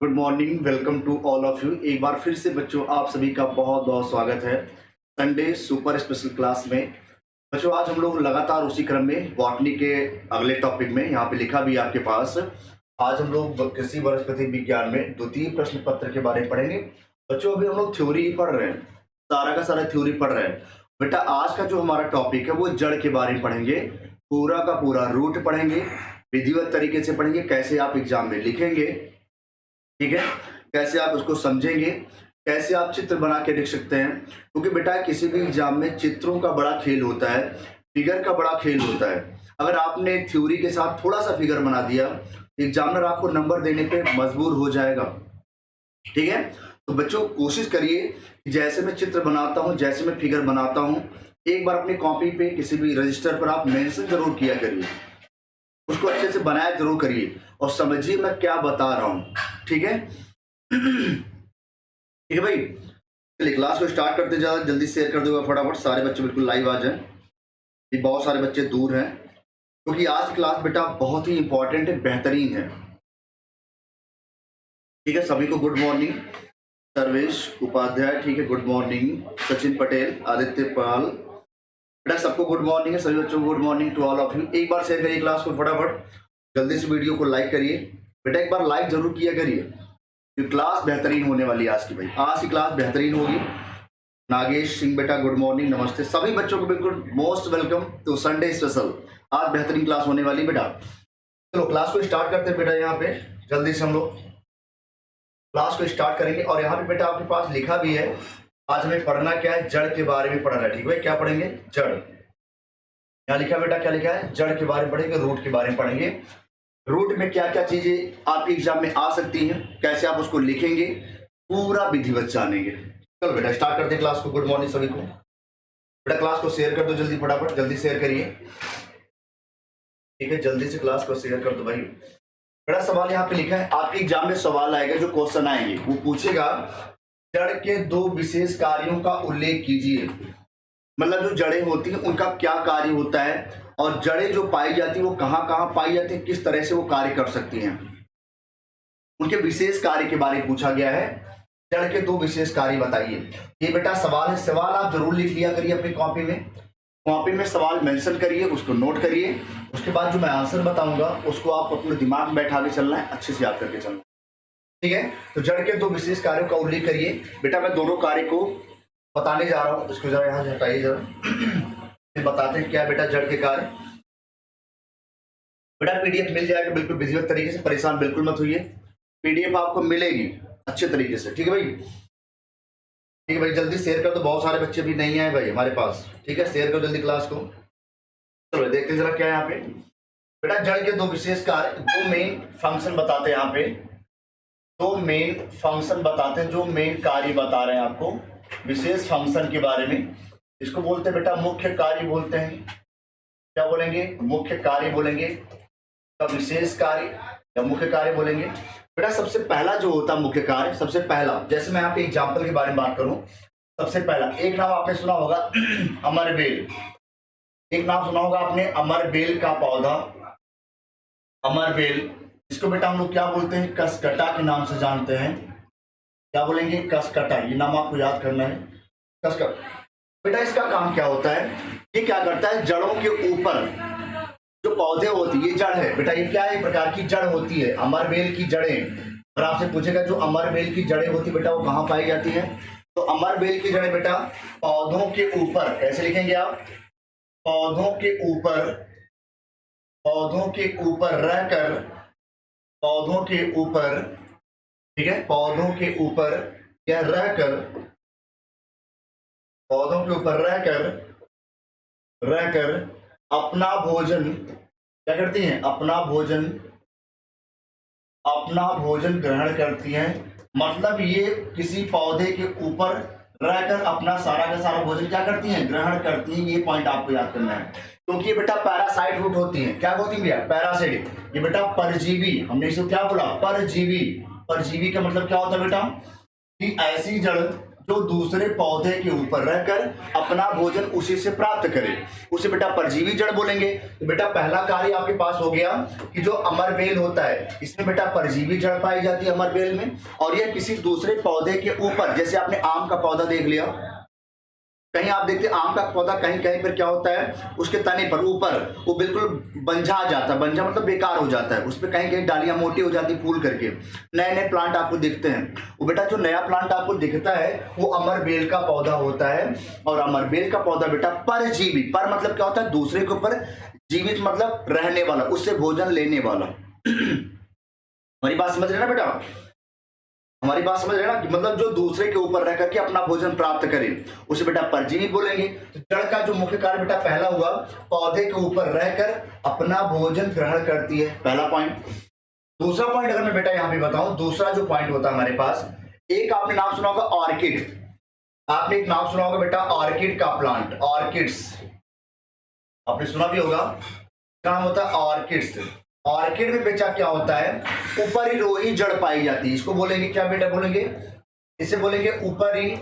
Good morning, welcome to all of you. एक बार फिर से बच्चों आप सभी का बहुत बहुत स्वागत है संडे सुपर स्पेशल क्लास में। बच्चों आज हम लोग लगातार उसी क्रम में बॉटनी के अगले टॉपिक में यहाँ पे लिखा भी है आपके पास। आज हम लोग कृषि वनस्पति विज्ञान में द्वितीय प्रश्न पत्र के बारे में पढ़ेंगे। बच्चों अभी हम लोग थ्योरी ही पढ़ रहे हैं, सारा का सारा थ्योरी पढ़ रहे हैं। बेटा आज का जो हमारा टॉपिक है वो जड़ के बारे में पढ़ेंगे, पूरा का पूरा रूट पढ़ेंगे, विधिवत तरीके से पढ़ेंगे, कैसे आप एग्जाम में लिखेंगे, ठीक है, कैसे आप उसको समझेंगे, कैसे आप चित्र बना के लिख सकते हैं। क्योंकि बेटा किसी भी एग्जाम में चित्रों का बड़ा खेल होता है, फिगर का बड़ा खेल होता है। अगर आपने थ्योरी के साथ थोड़ा सा फिगर बना दिया, एग्जामिनर आपको नंबर देने पे मजबूर हो जाएगा, ठीक है। तो बच्चों कोशिश करिए जैसे मैं चित्र बनाता हूं, जैसे मैं फिगर बनाता हूं, एक बार अपनी कॉपी पे किसी भी रजिस्टर पर आप मेंशन जरूर किया करिए, उसको अच्छे से बनाया जरूर करिए और समझिए मैं क्या बता रहा हूं, ठीक है। ठीक है भाई, चलिए क्लास को स्टार्ट करते, ज़्यादा जल्दी शेयर कर दूंगा फटाफट, सारे बच्चे बिल्कुल लाइव आ जाएं। ये बहुत सारे बच्चे दूर हैं क्योंकि आज क्लास बेटा बहुत ही इंपॉर्टेंट है, बेहतरीन है, ठीक है। सभी को गुड मॉर्निंग। सर्वेश उपाध्याय, ठीक है, गुड मॉर्निंग। सचिन पटेल, आदित्य पाल, बेटा सबको गुड मॉर्निंग है, सभी बच्चों को good morning to all of you. एक बार शेयर करिए क्लास को फटाफट, जल्दी से वीडियो को लाइक करिए बेटा, एक बार लाइक जरूर किया करिए। ये क्लास बेहतरीन होने वाली है आज की, भाई आज की क्लास बेहतरीन होगी। नागेश सिंह बेटा गुड मॉर्निंग, नमस्ते सभी बच्चों को, बिल्कुल most welcome to Sunday special. आज बेहतरीन क्लास होने वाली बेटा। चलो क्लास को स्टार्ट करते हैं बेटा, यहाँ पे जल्दी से हम लोग क्लास को स्टार्ट करेंगे। और यहाँ पे बेटा आपके पास लिखा भी है, आज हमें पढ़ना क्या है, जड़ के बारे में पढ़ना है, ठीक है। क्या पढ़ेंगे, जड़। यहाँ लिखा बेटा, क्या लिखा है, जड़ के बारे में पढ़ेंगे, रूट के बारे में पढ़ेंगे। रूट में क्या क्या चीजें आपके एग्जाम में आ सकती हैं, कैसे आप उसको लिखेंगे, पूरा विधिवत जानेंगे। चलो बेटा स्टार्ट करते हैं क्लास को। गुड मॉर्निंग सभी को। बेटा क्लास को शेयर कर दो जल्दी, फटाफट जल्दी शेयर करिए, ठीक है, जल्दी से क्लास को शेयर कर दो भाई। बेटा सवाल यहाँ पे लिखा है, आपके एग्जाम में सवाल आएगा, जो क्वेश्चन आएंगे वो पूछेगा जड़ के दो विशेष कार्यों का उल्लेख कीजिए। मतलब जो जड़ें होती हैं उनका क्या कार्य होता है, और जड़ें जो पाई जाती है वो कहाँ कहाँ पाई जाती है, किस तरह से वो कार्य कर सकती हैं, उनके विशेष कार्य के बारे में पूछा गया है। जड़ के दो विशेष कार्य बताइए, ये बेटा सवाल है। सवाल आप जरूर लिख लिया करिए अपनी कॉपी में, कॉपी में सवाल मेंशन करिए, उसको नोट करिए। उसके बाद जो मैं आंसर बताऊंगा उसको आप अपने दिमाग में बैठा के चलना है, अच्छे से याद करके चलना, ठीक है। तो जड़ के दो विशेष कार्यों का उल्लेख करिए। बेटा मैं दोनों कार्य को बताने जा रहा हूं, इसको जरा यहाँ से हटाइए जरा, बताते हैं क्या बेटा जड़ के कार्य। बेटा पीडीएफ मिल जाएगा बिल्कुल विधिवत तरीके से, परेशान बिल्कुल मत होइए, पीडीएफ आपको मिलेगी अच्छे तरीके से, ठीक है भाई। ठीक है भाई, जल्दी शेयर कर दो, बहुत सारे बच्चे भी नहीं आए भाई हमारे पास, ठीक है, शेयर करो जल्दी क्लास को। चलो देखते हैं जरा क्या है यहाँ पे। बेटा जड़ के दो विशेष कार्य, दो मेन फंक्शन बताते हैं यहाँ पे, दो मेन फंक्शन बताते हैं, जो मेन कार्य बता रहे हैं आपको विशेष फंक्शन के बारे में। इसको बोलते हैं बेटा मुख्य कार्य बोलते हैं। क्या बोलेंगे, मुख्य कार्य बोलेंगे, तो विशेष कार्य या मुख्य कार्य बोलेंगे। बेटा सबसे पहला जो होता है मुख्य कार्य, सबसे पहला, जैसे मैं यहाँ पे एग्जाम्पल के बारे में बात करूं, सबसे पहला एक नाम आपने सुना होगा अमरबेल, एक नाम सुना होगा आपने अमरबेल का पौधा, अमरबेल। इसको बेटा हम लोग क्या बोलते हैं, कसकटा के नाम से जानते हैं। क्या बोलेंगे, कसकटा, ये नाम आपको याद करना है, कसकटा। बेटा इसका काम क्या होता है, ये क्या करता है, जड़ों के ऊपर जो पौधे होती है, ये जड़ है बेटा, ये क्या है, प्रकार की जड़ होती है, अमरबेल की जड़ें। और आपसे पूछेगा जो अमरबेल की जड़ें होती बेटा वो कहाँ पाई जाती है, तो अमरबेल की जड़ें बेटा पौधों के ऊपर, कैसे लिखेंगे आप, पौधों के ऊपर, पौधों के ऊपर रहकर, पौधों के ऊपर, ठीक है, पौधों के ऊपर या रहकर, पौधों के ऊपर रहकर, रहकर अपना भोजन क्या करती हैं, अपना भोजन, अपना भोजन ग्रहण करती हैं। मतलब ये किसी पौधे के ऊपर रहकर अपना सारा का सारा भोजन क्या करती हैं, ग्रहण करती हैं। ये पॉइंट आपको याद करना है, क्योंकि ये बेटा पैरासाइट रूट होती हैं। क्या होती है भैया, पैरासाइट, ये बेटा परजीवी, हमने इसे क्या बोला, परजीवी। परजीवी का मतलब क्या होता है बेटा, कि ऐसी जड़ जो दूसरे पौधे के ऊपर रहकर अपना भोजन उसी से प्राप्त करे, उसे बेटा परजीवी जड़ बोलेंगे। तो बेटा पहला कार्य आपके पास हो गया कि जो अमरबेल होता है इसमें बेटा परजीवी जड़ पाई जाती है अमरबेल में, और यह किसी दूसरे पौधे के ऊपर, जैसे आपने आम का पौधा देख लिया, कहीं आप देखते हैं आम का पौधा कहीं कहीं पर क्या होता है, उसके तने पर ऊपर वो बिल्कुल बंझा जाता है, बंझा मतलब बेकार हो जाता है, उस पर कहीं कहीं डालियां मोटी हो जाती फूल करके, नए नए प्लांट आपको दिखते हैं। वो बेटा जो नया प्लांट आपको दिखता है वो अमरबेल का पौधा होता है, और अमरबेल का पौधा बेटा परजीवी, पर मतलब क्या होता है, दूसरे के ऊपर, जीवित मतलब रहने वाला, उससे भोजन लेने वाला। हमारी बात समझ रहे ना बेटा, हमारी बात समझ रहे ना, कि मतलब जो दूसरे के ऊपर रह करके अपना भोजन प्राप्त करे उसे बेटा परजीवी बोलेंगे। तो जड़ का जो मुख्य कार्य बेटा पहला हुआ, पौधे के ऊपर रहकर अपना भोजन ग्रहण करती है, पहला पॉइंट। दूसरा पॉइंट अगर मैं बेटा यहाँ पे बताऊं, दूसरा जो पॉइंट होता है हमारे पास, एक आपने नाम सुना होगा ऑर्किड, आपने एक नाम सुना होगा बेटा ऑर्किड का प्लांट, ऑर्किड्स आपने सुना भी होगा, नाम होता है ऑर्किड्स। ऑर्किड में बेटा क्या होता है, ऊपरी रोही जड़ पाई जाती है, इसको बोलेंगे क्या बेटा, बोलेंगे इसे बोलेंगे ऊपरी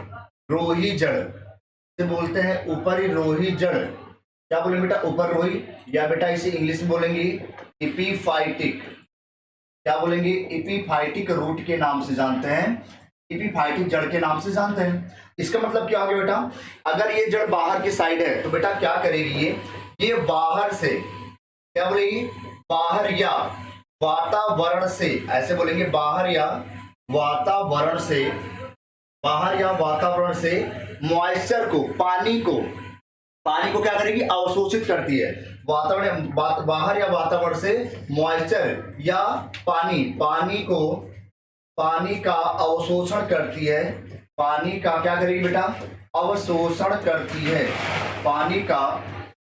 रोही जड़, इसे बोलते हैं ऊपरी रोही जड़। क्या बोलेंगे बेटा, ऊपर रोही, या बेटा इसे इंग्लिश में बोलेंगे इपीफाइटिक, क्या बोलेंगे, इपीफाइटिक रूट के नाम से जानते हैं, इपीफाइटिक जड़ के नाम से जानते हैं। इसका मतलब क्या हो गया बेटा, अगर ये जड़ बाहर की साइड है तो बेटा क्या करेगी, ये बाहर से, क्या बोलेगी, बाहर या वातावरण से, ऐसे बोलेंगे बाहर या वातावरण से, बाहर या वातावरण से मॉइस्चर को, पानी को क्या करेगी, अवशोषित करती है। वातावरण, बाहर या वातावरण से मॉइस्चर या पानी का अवशोषण करती है, पानी का क्या करेगी बेटा, अवशोषण करती है, पानी का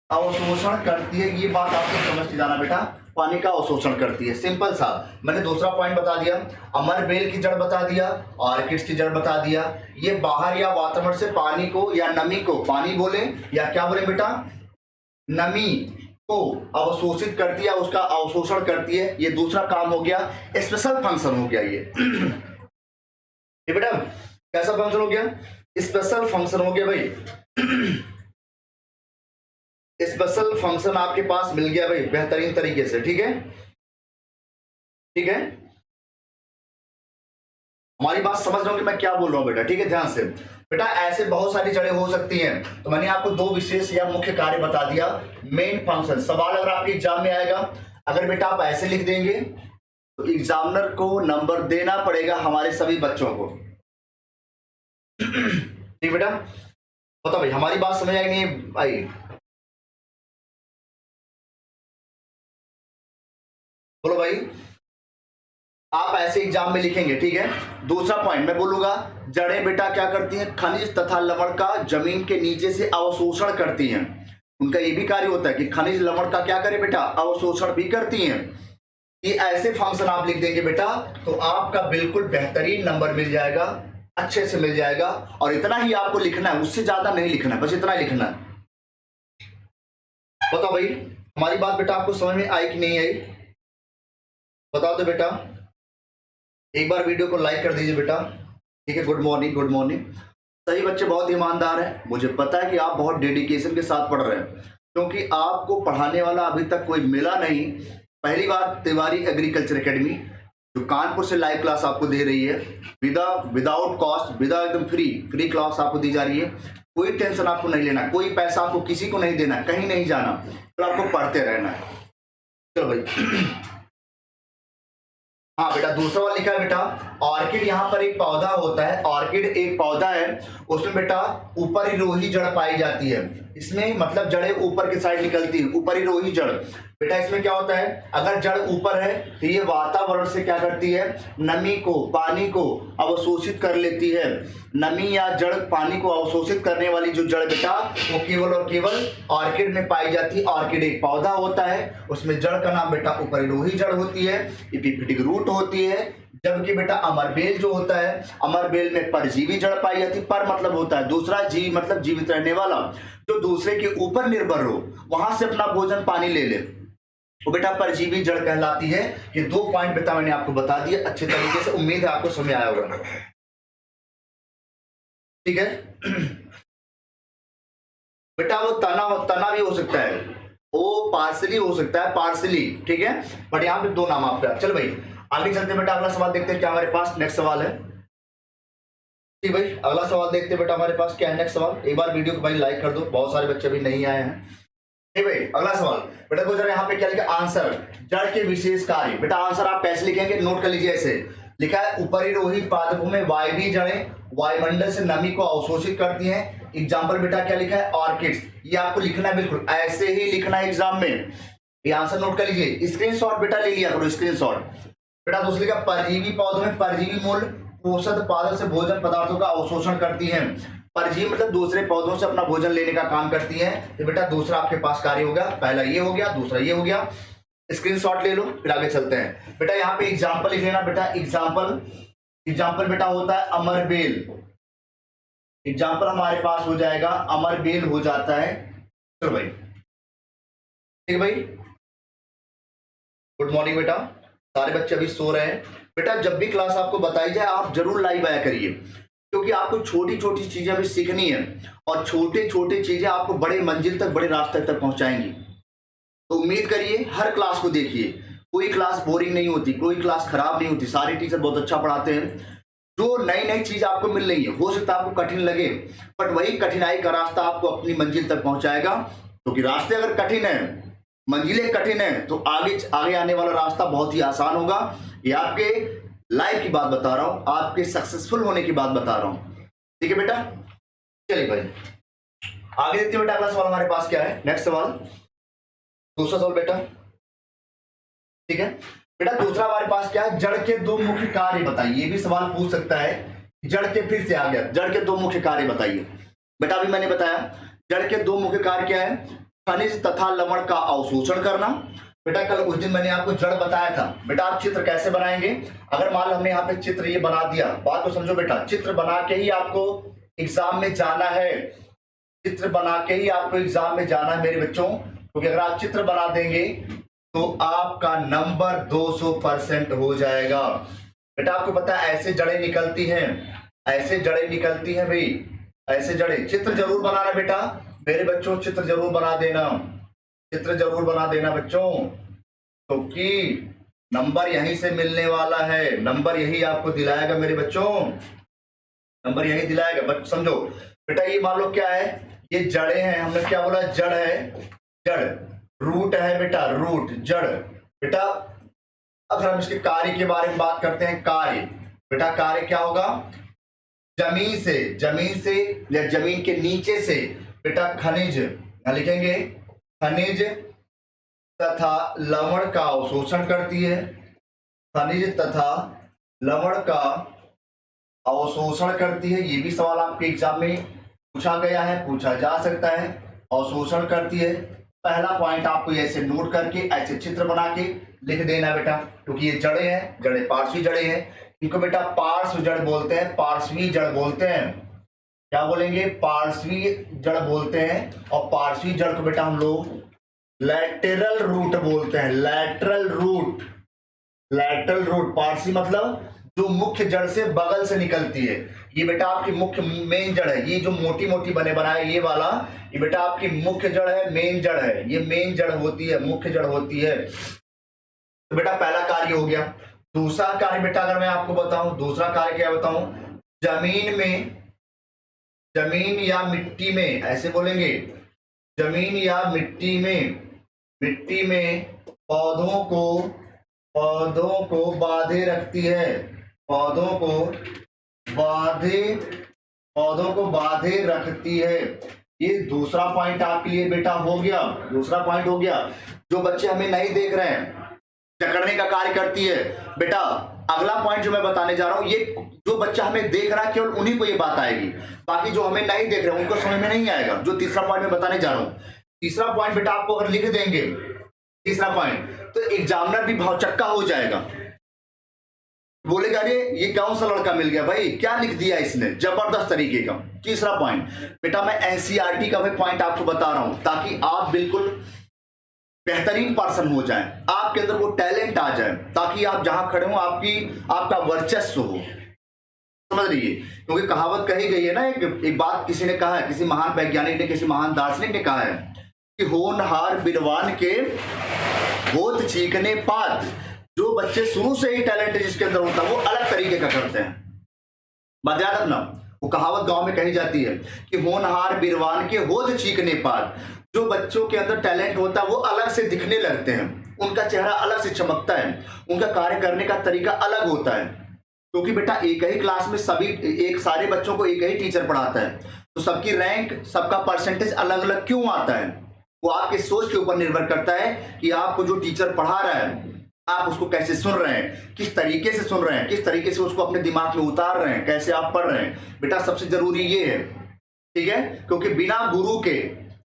अवशोषण करती है। ये बात आपको समझ के जाना बेटा, पानी का अवशोषण करती है, सिंपल सा। मैंने दूसरा पॉइंट बता दिया, अमरबेल की जड़ बता दिया, ऑर्किड्स की जड़ बता दिया। ये बाहर या वातावरण से पानी को या नमी को, पानी बोले या क्या बोले बेटा, नमी को अवशोषित करती है, उसका अवशोषण करती है। ये दूसरा काम हो गया, स्पेशल फंक्शन हो गया ये बेटा, कैसा फंक्शन हो गया, स्पेशल फंक्शन हो गया भाई। स्पेशल फंक्शन आपके पास मिल गया भाई बेहतरीन तरीके से, ठीक है, ठीक है, हमारी बात समझ रहे हो कि मैं क्या बोल रहा हूं बेटा, ठीक है, ध्यान से बेटा। ऐसे बहुत सारी जड़ें हो सकती हैं, तो मैंने आपको दो विशेष या मुख्य कार्य बता दिया, मेन फंक्शन। सवाल अगर आपके एग्जाम में आएगा, अगर बेटा आप ऐसे लिख देंगे तो एग्जामिनर को नंबर देना पड़ेगा हमारे सभी बच्चों को, ठीक बेटा। बताओ भाई हमारी बात समझ आई नहीं भाई, बोलो भाई, आप ऐसे एग्जाम में लिखेंगे, ठीक है। दूसरा पॉइंट मैं बोलूंगा, जड़ें बेटा क्या करती हैं, खनिज तथा लवण का जमीन के नीचे से अवशोषण करती हैं। उनका ये भी कार्य होता है कि खनिज लवण का क्या करे बेटा, अवशोषण भी करती हैं। ये ऐसे फंक्शन आप लिख देंगे बेटा तो आपका बिल्कुल बेहतरीन नंबर मिल जाएगा, अच्छे से मिल जाएगा। और इतना ही आपको लिखना है, उससे ज्यादा नहीं लिखना है, बस इतना ही लिखना है। बताओ भाई हमारी बात बेटा आपको समझ में आई कि नहीं आई, बताओ तो बेटा, एक बार वीडियो को लाइक कर दीजिए बेटा, ठीक है। Good morning, good morning. सही बच्चे बहुत ईमानदार हैं, मुझे पता है कि आप बहुत डेडिकेशन के साथ पढ़ रहे हैं, क्योंकि आपको पढ़ाने वाला अभी तक कोई मिला नहीं। पहली बार तिवारी एग्रीकल्चर एकेडमी जो कानपुर से लाइव क्लास आपको दे रही है, विदाउट कॉस्ट, एकदम फ्री क्लास आपको दी जा रही है। कोई टेंशन आपको नहीं लेना, कोई पैसा आपको किसी को नहीं देना, कहीं नहीं जाना, तो आपको पढ़ते रहना है। चलो भाई हाँ बेटा, दूसरा वाला लिखा है बेटा, ऑर्किड यहाँ पर एक पौधा होता है, ऑर्किड एक पौधा है, उसमें बेटा ऊपरी रोही जड़ पाई जाती है। इसमें मतलब जड़ें ऊपर की साइड निकलती है, ऊपरी रोही जड़। बेटा इसमें क्या होता है, अगर जड़ ऊपर है तो ये वातावरण से क्या करती है, नमी को, पानी को अवशोषित कर लेती है। नमी या जड़ पानी को अवशोषित करने वाली जो जड़ बेटा वो केवल और केवल ऑर्किड में पाई जाती है। ऑर्किड एक पौधा होता है, उसमें जड़ का नाम बेटा ऊपरी रोही जड़ होती है, एपिफिटिक रूट होती है। जबकि बेटा अमरबेल जो होता है, अमरबेल में परजीवी जड़ पाई जाती है। पर मतलब होता है दूसरा, जीवी मतलब जीवित रहने वाला, जो दूसरे के ऊपर निर्भर हो, वहां से अपना भोजन पानी ले ले, वो बेटा परजीवी जड़ कहलाती है। ये दो पॉइंट बेटा मैंने आपको बता दिए अच्छे तरीके से, उम्मीद है आपको समझ आया होगा। ठीक है। बेटा वो तना भी हो सकता है, वो पार्सली हो सकता है, पार्सली, ठीक है, बट यहाँ पे दो नाम आपका। चल भाई आगे चलते हैं बेटा, अगला सवाल देखते हैं क्या हमारे पास नेक्स्ट सवाल है। ठीक भाई अगला सवाल देखते हैं बेटा हमारे पास क्या है नेक्स्ट सवाल। एक बार वीडियो को भाई लाइक कर दो, बहुत सारे बच्चे अभी नहीं आए हैं। ठीक भाई अगला सवाल बेटा को जरा यहाँ पे क्या लिखा, आंसर जड़ के विशेष कार्य। बेटा आंसर आप कैसे लिखेंगे, नोट कर लीजिए। ऐसे लिखा है, ऊपरी पादपों में वायवीय जड़ें वायुमंडल से नमी को अवशोषित करती हैं। एग्जाम्पल बेटा क्या लिखा है, ऑर्किड्स। ये आपको लिखना है, बिल्कुल ऐसे ही लिखना है एग्जाम में। ये आंसर नोट कर लीजिए, स्क्रीनशॉट बेटा ले लिया करो, स्क्रीनशॉट। बेटा दूसरी का, परजीवी पौधों में परजीवी मूल पोषक पादप से भोजन पदार्थों का अवशोषण करती हैं। परजीवी मतलब दूसरे पौधों से अपना भोजन लेने का काम करती हैं। तो बेटा दूसरा आपके पास कार्य हो गया, पहला ये हो गया, दूसरा ये हो गया। स्क्रीनशॉट ले लो, फिर आगे चलते हैं। बेटा यहाँ पे एग्जाम्पल लिख लेना बेटा, एग्जाम्पल बेटा होता है अमरबेल। एग्जाम्पल हमारे पास हो जाएगा अमरबेल हो जाता है। चलो भाई ठीक है भाई, गुड मॉर्निंग बेटा। सारे बच्चे अभी सो रहे हैं। बेटा जब भी क्लास आपको बताई जाए आप जरूर लाइव आया करिए, क्योंकि आपको छोटी छोटी चीजें भी सीखनी है और छोटे छोटे चीजें आपको बड़े मंजिल तक, बड़े रास्ते तक पहुंचाएंगी। तो उम्मीद करिए हर क्लास को देखिए, कोई क्लास बोरिंग नहीं होती, कोई क्लास खराब नहीं होती, सारे टीचर बहुत अच्छा पढ़ाते हैं। जो नई नई चीज आपको मिल रही है, हो सकता है आपको कठिन लगे, बट वही कठिनाई का रास्ता आपको अपनी मंजिल तक पहुंचाएगा। क्योंकि रास्ते अगर कठिन है, मंजिलें कठिन है, तो आगे आने वाला रास्ता बहुत ही आसान होगा। ये आपके लाइफ की बात बता रहा हूं, आपके सक्सेसफुल होने की बात बता रहा हूं। ठीक है बेटा, चलिए भाई आगे देखते हैं बेटा। अगला सवाल हमारे पास क्या है, नेक्स्ट सवाल, दूसरा सवाल बेटा। ठीक है बेटा, दूसरा हमारे पास क्या है, जड़ के दो मुख्य कार्य बताइए। ये भी सवाल पूछ सकता है, जड़ के, फिर से आ गया, जड़ के दो मुख्य कार्य बताइए। बेटा अभी मैंने बताया जड़ के दो मुख्य कार्य क्या है, खनिज तथा लवण का अवशोषण करना। बेटा कल उस दिन मैंने आपको जड़ बताया था। बेटा आप चित्र कैसे बनाएंगे, अगर मान लो हमने यहाँ पे चित्र ये बना दिया, बात को समझो बेटा, चित्र बना के ही आपको एग्जाम में जाना है, चित्र बना के ही आपको एग्जाम में जाना है मेरे बच्चों। क्योंकि अगर आप चित्र बना देंगे तो आपका नंबर 200% हो जाएगा। बेटा आपको पता है ऐसे जड़ें निकलती हैं, ऐसे जड़ें निकलती हैं भाई, ऐसे जड़ें। चित्र जरूर बनाना बेटा मेरे बच्चों, चित्र जरूर बना देना, चित्र जरूर बना देना बच्चों, क्योंकि नंबर यहीं से मिलने वाला है, नंबर यही आपको दिलाएगा मेरे बच्चों, नंबर यही दिलाएगा। बट समझो बेटा, ये मान लो क्या है, ये जड़ें हैं, हमने क्या बोला, जड़ है, जड़, रूट है बेटा, रूट, जड़। बेटा अगर हम इसके कार्य के बारे में बात करते हैं, कार्य, बेटा कार्य क्या होगा, जमीन से या जमीन के नीचे से बेटा खनिज, क्या लिखेंगे, खनिज तथा लवण का अवशोषण करती है, खनिज तथा लवण का अवशोषण करती है। ये भी सवाल आपके एग्जाम में पूछा गया है, पूछा जा सकता है, अवशोषण करती है। पहला पॉइंट आपको ऐसे नोट करके ऐसे चित्र बना के लिख देना बेटा, क्योंकि ये जड़ें हैं, जड़ें पार्श्वी जड़ें हैं, इनको बेटा पार्श्व जड़ बोलते हैं, पार्श्वी जड़ बोलते हैं। क्या बोलेंगे, पार्श्वी जड़ बोलते हैं। और पार्श्वी जड़ को बेटा हम लोग लैटरल रूट बोलते हैं, lateral root, lateral root. Parshvi मतलब जो मुख्य जड़ से बगल से निकलती है। ये बेटा आपकी मुख्य मेन जड़ है, ये जो मोटी मोटी बने बनाए ये वाला, ये बेटा आपकी मुख्य जड़ है, मेन जड़ है, ये मेन जड़ होती है, मुख्य जड़ होती है। तो बेटा पहला कार्य हो गया। दूसरा कार्य बेटा अगर मैं आपको बताऊं, दूसरा कार्य क्या बताऊं, जमीन में, जमीन या मिट्टी में, ऐसे बोलेंगे, जमीन या मिट्टी में पौधों को बांधे रखती है, पौधों को बांधे रखती है। ये दूसरा पॉइंट आपके लिए बेटा हो गया, दूसरा पॉइंट हो गया। जो बच्चे हमें नहीं देख रहे हैं, जकड़ने का कार्य करती है बेटा। अगला पॉइंट जो मैं बताने जा रहा हूं, ये जो बच्चा हमें देख रहा है केवल उन्हीं को ये बात आएगी, बाकी जो हमें नहीं देख रहे उनको समझ में नहीं आएगा। जो तीसरा पॉइंट मैं बताने जा रहा हूं, तीसरा पॉइंट बेटा आपको अगर लिख देंगे तीसरा पॉइंट, तो एग्जामिनर भी भावचक्का हो जाएगा, बोलेगा अरे ये कौन सा लड़का मिल गया भाई, क्या लिख दिया इसने, जबरदस्त तरीके का। तीसरा पॉइंट बेटा मैं एनसीईआरटी का भी पॉइंट आपको बता रहा हूं, ताकि आप बिल्कुल बेहतरीन पर्सन हो जाएं, आपके अंदर वो टैलेंट आ जाए, ताकि आप जहां खड़े हो आपका वर्चस्व हो। समझ रही है, क्योंकि कहावत कही गई है ना, एक बात किसी ने कहा है, किसी महान वैज्ञानिक ने, किसी महान दार्शनिक ने कहा है कि होनहार विद्वान के होत चीखने पात। जो बच्चे शुरू से ही टैलेंट जिसके अंदर होता है वो अलग तरीके का करते हैं। बात याद रखना, वो कहावत गांव में कही जाती है कि होनहार विद्वान के होत चीखने पात। जो बच्चों के अंदर टैलेंट होता है वो अलग से दिखने लगते हैं, उनका चेहरा अलग से चमकता है, उनका कार्य करने का तरीका अलग होता है। क्योंकि बेटा एक ही क्लास में सभी एक सारे बच्चों को एक ही टीचर पढ़ाता है, तो सबकी रैंक, सबका परसेंटेज अलग अलग क्यों आता है? वो आपके सोच के ऊपर निर्भर करता है कि आपको जो टीचर पढ़ा रहा है आप उसको कैसे सुन रहे हैं, किस तरीके से सुन रहे हैं, किस तरीके से उसको अपने दिमाग में उतार रहे हैं, कैसे आप पढ़ रहे हैं। बेटा सबसे जरूरी ये है, ठीक है, क्योंकि बिना गुरु के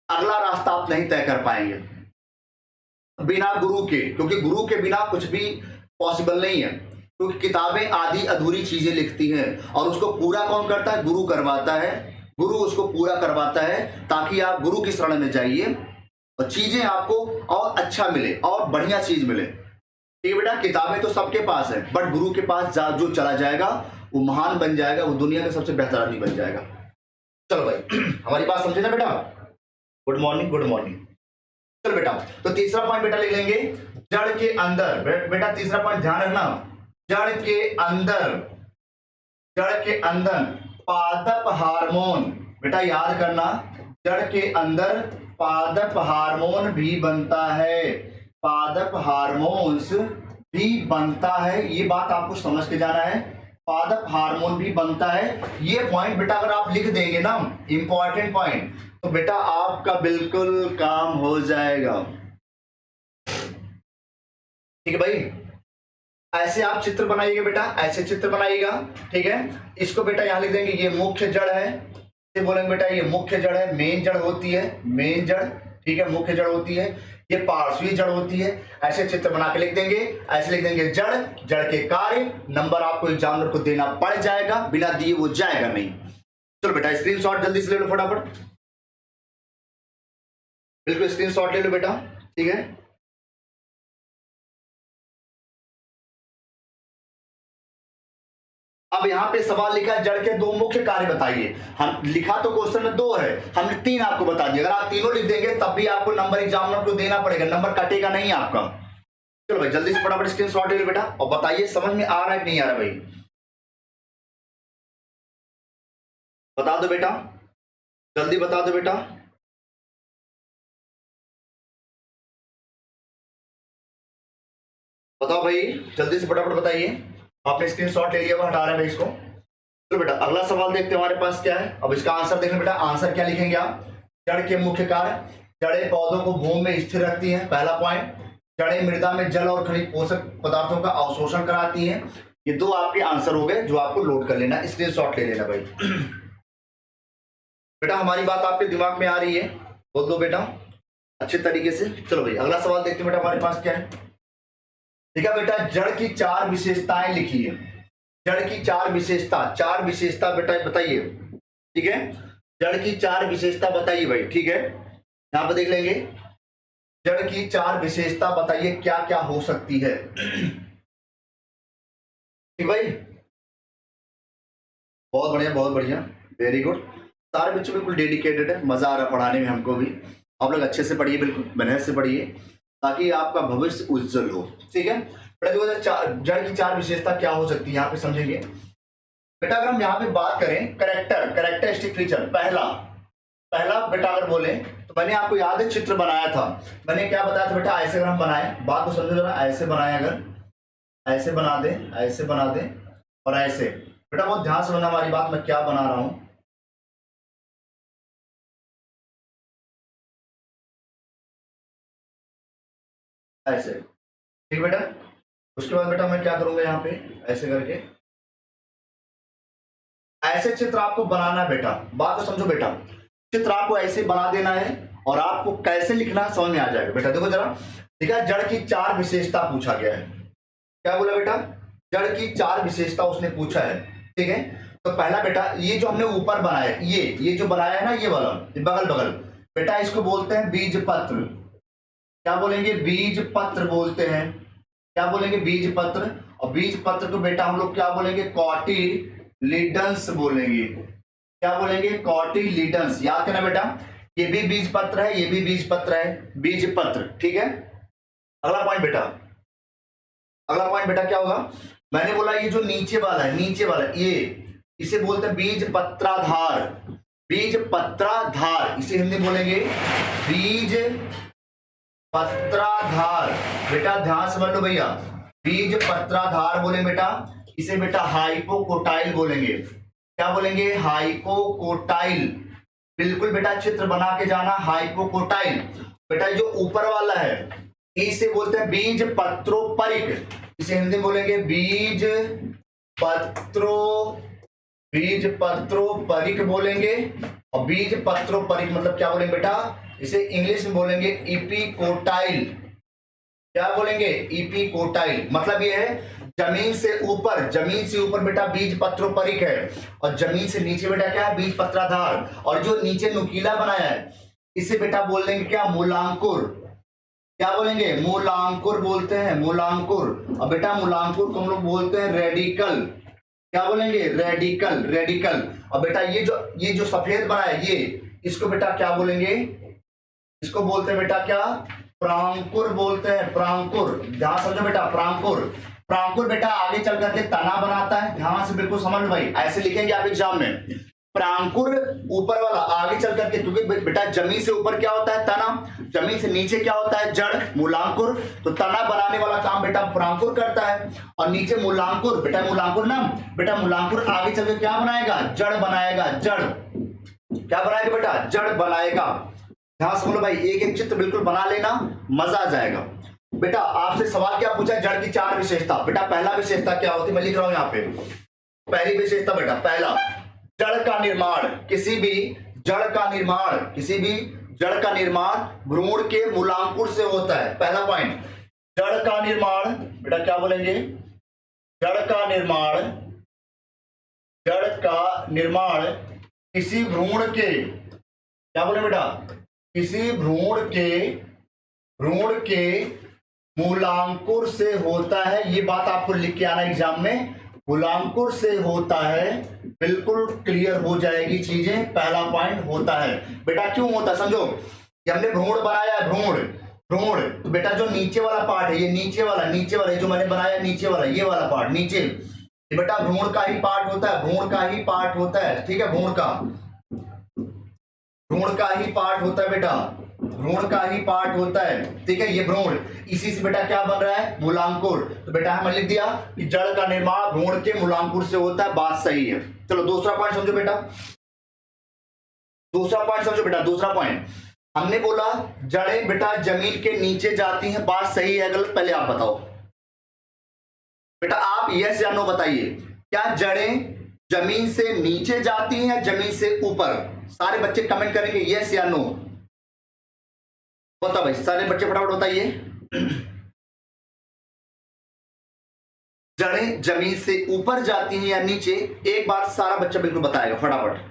अगला रास्ता आप नहीं तय कर पाएंगे, बिना गुरु के, क्योंकि गुरु के बिना कुछ भी पॉसिबल नहीं है। क्योंकि किताबें आधी अधूरी चीजें लिखती हैं और उसको पूरा कौन करता है? गुरु करवाता है। गुरु उसको पूरा करवाता है ताकि आप गुरु की शरण में जाइए और चीजें आपको और अच्छा मिले और बढ़िया चीज मिले। ठीक है बेटा, किताबें तो सबके पास है, बट गुरु के पास जो चला जाएगा वो महान बन जाएगा, वो दुनिया का सबसे बेहतर आदमी बन जाएगा। चलो भाई हमारी बात समझे ना बेटा? Good morning, good morning. चलो बेटा, तो तीसरा पॉइंट बेटा लिख लेंगे, जड़ के अंदर। बेटा तीसरा पॉइंट ध्यान रखना, जड़ के अंदर, जड़ के अंदर पादप हार्मोन। बेटा याद करना, जड़ के अंदर पादप हार्मोन भी बनता है, पादप हार्मोन्स भी बनता है। ये बात आपको समझ के जाना है, पादप हार्मोन भी बनता है। ये पॉइंट बेटा अगर आप लिख देंगे ना, इंपॉर्टेंट पॉइंट, तो बेटा आपका बिल्कुल काम हो जाएगा। ठीक है भाई, ऐसे आप चित्र बनाइएगा बेटा, ऐसे चित्र बनाइएगा। ठीक है, इसको बेटा यहां लिख देंगे, ये मुख्य जड़ है, ये बोलेंगे बेटा ये मुख्य जड़ है, मेन जड़ होती है, मेन जड़। ठीक है, मुख्य जड़ होती है, ये पार्श्वी जड़ होती है। ऐसे चित्र बना के लिख देंगे, ऐसे लिख देंगे जड़, जड़ के कार्य, नंबर आपको एग्जामिनर को देना पड़ जाएगा, बिना दिए वो जाएगा नहीं। चलो बेटा स्क्रीनशॉट जल्दी से ले लो फटाफट, बिल्कुल स्क्रीनशॉट ले लो बेटा। ठीक है, अब यहां पे सवाल लिखा है जड़ के दो मुख्य कार्य बताइए। हम लिखा तो क्वेश्चन में दो है, हमने तीन आपको बता दिया। अगर आप तीनों लिख देंगे तब भी आपको नंबर एग्जामिनर को देना पड़ेगा, नंबर कटेगा नहीं आपका। चलो भाई जल्दी से फटाफट स्क्रीनशॉट ले लो बेटा और बताइए समझ में आ रहा है कि नहीं आ रहा भाई, बता दो बेटा, जल्दी बता दो बेटा। बताओ भाई जल्दी से फटाफट बताइए। आपने स्क्रीनशॉट ले लिया, वो हटा रहे हैं इसको। चलो बेटा अगला सवाल देखते हैं हमारे पास क्या है। अब इसका आंसर देखना बेटा, आंसर क्या लिखेंगे आप? जड़ के मुख्य कार्य, जड़ें पौधों को भूमि में स्थिर रखती हैं, पहला पॉइंट। जड़ें मृदा में जल और खनिज पोषक पदार्थों का अवशोषण कराती हैं। ये दो आपके आंसर हो गए जो आपको नोट कर लेना, स्क्रीनशॉट ले लेना भाई। बेटा हमारी बात आपके दिमाग में आ रही है? बोल दो बेटा अच्छे तरीके से। चलो भाई अगला सवाल देखते हैं बेटा हमारे पास क्या है। ठीक है बेटा, जड़ की चार विशेषताएं लिखी है, जड़ की चार विशेषता, चार विशेषता बेटा बताइए। ठीक है, जड़ की चार विशेषता बताइए भाई। ठीक है, यहां पर देख लेंगे, जड़ की चार विशेषता बताइए क्या क्या हो सकती है। ठीक भाई, बहुत बढ़िया बहुत बढ़िया, वेरी गुड। सारे बच्चों बिल्कुल डेडिकेटेड है, मजा आ रहा पढ़ाने में हमको भी। आप लोग अच्छे से पढ़िए, बिल्कुल मेहनत से पढ़िए ताकि आपका भविष्य उज्जवल हो। ठीक है बेटा, जड़ की चार विशेषता क्या हो सकती है यहाँ पे समझेंगे बेटा। अगर हम यहाँ पे बात करें करेक्टर, कैरेक्टरिस्टिक फीचर, पहला बेटा अगर बोले तो मैंने आपको याद है चित्र बनाया था, मैंने क्या बताया था बेटा, ऐसे अगर हम बनाए, बात को समझो जरा, ऐसे बनाए, अगर ऐसे बना दे, ऐसे बना दे और ऐसे। बेटा बहुत ध्यान से सुनना हमारी बात, मैं क्या बना रहा हूं। ऐसे, ठीक बेटा। उसके बाद बेटा मैं क्या करूंगा यहाँ पे, ऐसे करके ऐसे चित्र आपको बनाना है बेटा। बात को समझो बेटा, चित्र आपको ऐसे बना देना है और आपको कैसे लिखना है समझ में आ जाएगा बेटा। देखो जरा, ठीक है, जड़ की चार विशेषता पूछा गया है। क्या बोला बेटा? जड़ की चार विशेषता उसने पूछा है। ठीक है, तो पहला बेटा ये जो हमने ऊपर बनाया, ये जो बनाया है ना, ये वाला बगल बगल, बेटा इसको बोलते हैं बीज पत्र। क्या बोलेंगे? बीज पत्र बोलते हैं। क्या बोलेंगे? बीज पत्र। और बीज पत्र को बेटा हम लोग क्या बोलेंगे? कॉटी लीडन्स बोलेंगे। क्या बोलेंगे? कॉटिलीडन्स। याद करना बेटा, ये भी बीज पत्र है, ये भी बीज पत्र है, बीज पत्र। ठीक है, अगला पॉइंट बेटा, अगला पॉइंट बेटा क्या होगा? मैंने बोला ये जो नीचे वाला है, नीचे वाला ये, इसे बोलते हैं बीज पत्राधार। बीज पत्राधार, इसे हिंदी बोलेंगे बीज पत्राधार। बेटा ध्यान समझ लो भैया, बीज पत्राधार बोले बेटा, इसे बेटा हाइपोकोटाइल बोलेंगे। क्या बोलेंगे? हाइपोकोटाइल। बिल्कुल बेटा चित्र बना के जाना, हाइपोकोटाइल। बेटा जो ऊपर वाला है इसे बोलते हैं बीज पत्रोपरिक। इसे हिंदी बोलेंगे बीज पत्रोपरिक बोलेंगे। और बीज पत्रोपरिक मतलब क्या बोलेंगे बेटा? इसे इंग्लिश में बोलेंगे इपिकोटाइल। क्या बोलेंगे? इपिकोटाइल। मतलब ये है जमीन से ऊपर, जमीन से ऊपर बेटा बीज पत्रोपरिक है, और जमीन से नीचे बेटा क्या है? बीज पत्राधार। और जो नीचे नुकीला बनाया है इसे बेटा बोल देंगे क्या? मूलांकुर। क्या बोलेंगे? मूलांकुर बोलते हैं, मूलांकुर। और बेटा मूलांकुर को हम लोग बोलते हैं रेडिकल। क्या बोलेंगे? Radical, radical. और बेटा ये जो सफेद बना है ये, इसको बेटा क्या बोलेंगे? इसको बोलते हैं बेटा क्या? प्रांकुर बोलते हैं, प्रांकुर। ध्यान समझो बेटा, प्रांकुर। प्रांकुर बेटा आगे चल करके तना बनाता है। ध्यान से बिल्कुल समझ लो भाई, ऐसे लिखेंगे आप एग्जाम में। प्रांकुर ऊपर वाला, आगे चल करके, क्योंकि बेटा जमीन से ऊपर क्या होता है? तना। जमीन से नीचे क्या होता है? जड़, मूलांकुर। तो तना बनाने वाला काम बेटा प्रांकुर करता है, और नीचे मूलांकुर। बेटा मूलांकुर ना, बेटा मूलांकुर आगे चल के क्या बनाएगा? जड़ बनाएगा, जड़। क्या बनाएगा बेटा? जड़ बनाएगा। ध्यान समझ लो भाई, एक एक चित्र बिल्कुल बना लेना, मजा आ जाएगा। बेटा आपसे सवाल क्या पूछा? जड़ की 4 विशेषता। बेटा पहला विशेषता क्या होती है? मैं लिख रहा हूं यहाँ पे। पहली विशेषता बेटा, पहला, जड़ का निर्माण। किसी भी जड़ का निर्माण भ्रूण के मूलांकुर से होता है। पहला पॉइंट, जड़ का निर्माण। बेटा क्या बोलेंगे? जड़ का निर्माण किसी भ्रूण के, क्या बोले बेटा? किसी भ्रूण के मूलांकुर से होता है। ये बात आपको लिख के आना एग्जाम में, मूलांकुर से होता है। बिल्कुल क्लियर हो जाएगी चीजें। पहला पॉइंट होता है। बेटा क्यों होता है समझो, कि हमने भ्रूण बनाया है, भ्रूण। तो बेटा जो नीचे वाला पार्ट है, ये नीचे वाला जो मैंने बनाया नीचे वाला, ये वाला पार्ट नीचे, ये बेटा भ्रूण का ही पार्ट होता है, भ्रूण का ही पार्ट होता है। ठीक है, भ्रूण का ही पार्ट होता है बेटा, भ्रूण का ही पार्ट होता है। ठीक है, ये भ्रूण, इसी से बेटा क्या बन रहा है? मूलांकुर। तो बेटा हमने लिख दिया कि जड़ का निर्माण भ्रूण के मूलांकुर से होता है। बात सही है। चलो दूसरा पॉइंट समझो बेटा, दूसरा पॉइंट हमने बोला जड़ें बेटा जमीन के नीचे जाती हैं। बात सही है गलत? पहले आप बताओ बेटा, आप यस या नो बताइए। क्या जड़ें जमीन से नीचे जाती हैं या जमीन से ऊपर? सारे बच्चे कमेंट करेंगे यस या नो। बताओ भाई, सारे बच्चे फटाफट बताइए। जड़ें जमीन से ऊपर जाती हैं या नीचे? एक बार सारा बच्चा बिल्कुल बताएगा फटाफट।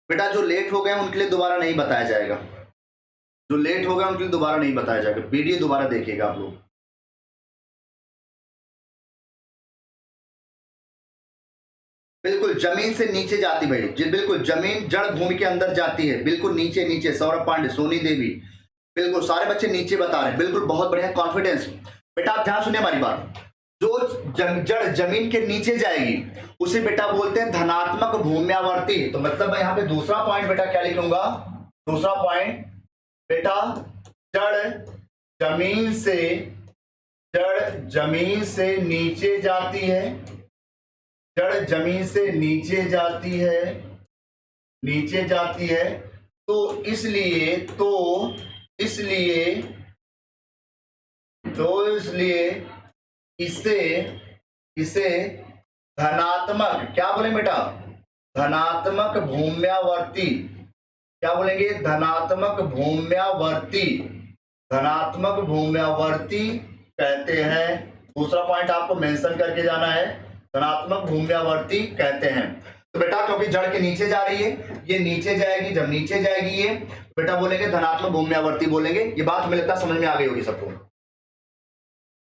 बेटा जो लेट हो गए उनके लिए दोबारा नहीं बताया जाएगा, जो लेट हो गए उनके लिए दोबारा नहीं बताया जाएगा। वीडियो दोबारा देखिएगा आप लोग। बिल्कुल जमीन से नीचे जाती भाई जी, बिल्कुल जमीन जड़ भूमि के अंदर जाती है, बिल्कुल नीचे नीचे। सौरभ पांडे, सोनी देवी, बिल्कुल सारे बच्चे नीचे बता रहे हैं। बिल्कुल बहुत बढ़िया, कॉन्फिडेंस। बेटा आप ध्यान सुनिए हमारी बात। जो जड़ जमीन के नीचे जाएगी उसे बेटा बोलते हैं धनात्मक भूम्यावर्ती। तो मतलब मैं यहाँ पे दूसरा पॉइंट बेटा क्या लिखूंगा? दूसरा पॉइंट बेटा, जड़ जमीन से नीचे जाती है, जड़ जमीन से नीचे जाती है। तो इसलिए इसे धनात्मक, क्या बोलेंगे बेटा? धनात्मक भूम्यावर्ती। क्या बोलेंगे? धनात्मक भूम्यावर्ती कहते हैं। दूसरा पॉइंट आपको मेंशन करके जाना है, धनात्मक भूम्यावर्ती कहते हैं। तो बेटा क्योंकि जड़ के नीचे जा रही है, ये नीचे जाएगी, जब नीचे जाएगी ये बेटा बोलेंगे धनात्मक भूम्यावर्ती बोलेंगे। ये बात हमें लगता है समझ में आ गई होगी सबको,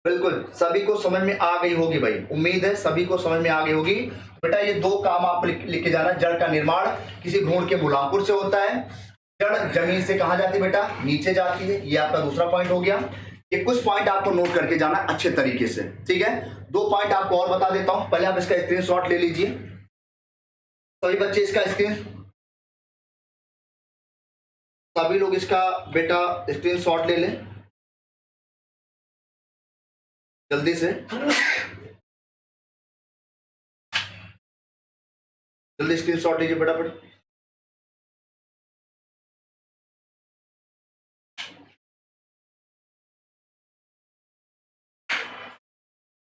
बिल्कुल सभी को समझ में आ गई होगी भाई, उम्मीद है सभी को समझ में आ गई होगी। बेटा ये दो काम आप लिख के जाना। जड़ का निर्माण किसी भ्रूण के मूलांकुर से होता है, जड़ जमीन से कहां जाती है बेटा, नीचे जाती है। ये आपका दूसरा पॉइंट हो गया। ये कुछ पॉइंट आपको नोट करके जाना अच्छे तरीके से, ठीक है। दो पॉइंट आपको और बता देता हूं, पहले आप इसका स्क्रीनशॉट ले लीजिए सभी बच्चे, इसका सभी लोग इसका बेटा स्क्रीनशॉट ले लें जल्दी से, जल्दी स्क्रीनशॉट लीजिए बेटा बेटा।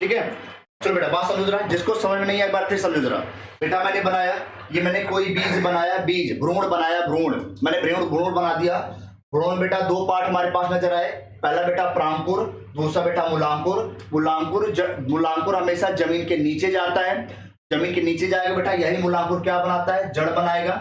ठीक है, चलो बेटा बात समझ रहा है, जिसको समझ में नहीं है एक बार फिर समझ रहा। बेटा मैंने बनाया, ये मैंने कोई बीज बनाया, बीज भ्रूण बनाया, भ्रूण मैंने भ्रूण बना दिया। भ्रूण बेटा दो पार्ट हमारे पास नजर आए, पहला बेटा प्रांकुर, दूसरा बेटा मूलांकुर। मूलांकुर हमेशा जमीन के नीचे जाता है, जमीन के नीचे जाएगा बेटा, यही मूलांकुर क्या बनाता है, जड़ बनाएगा।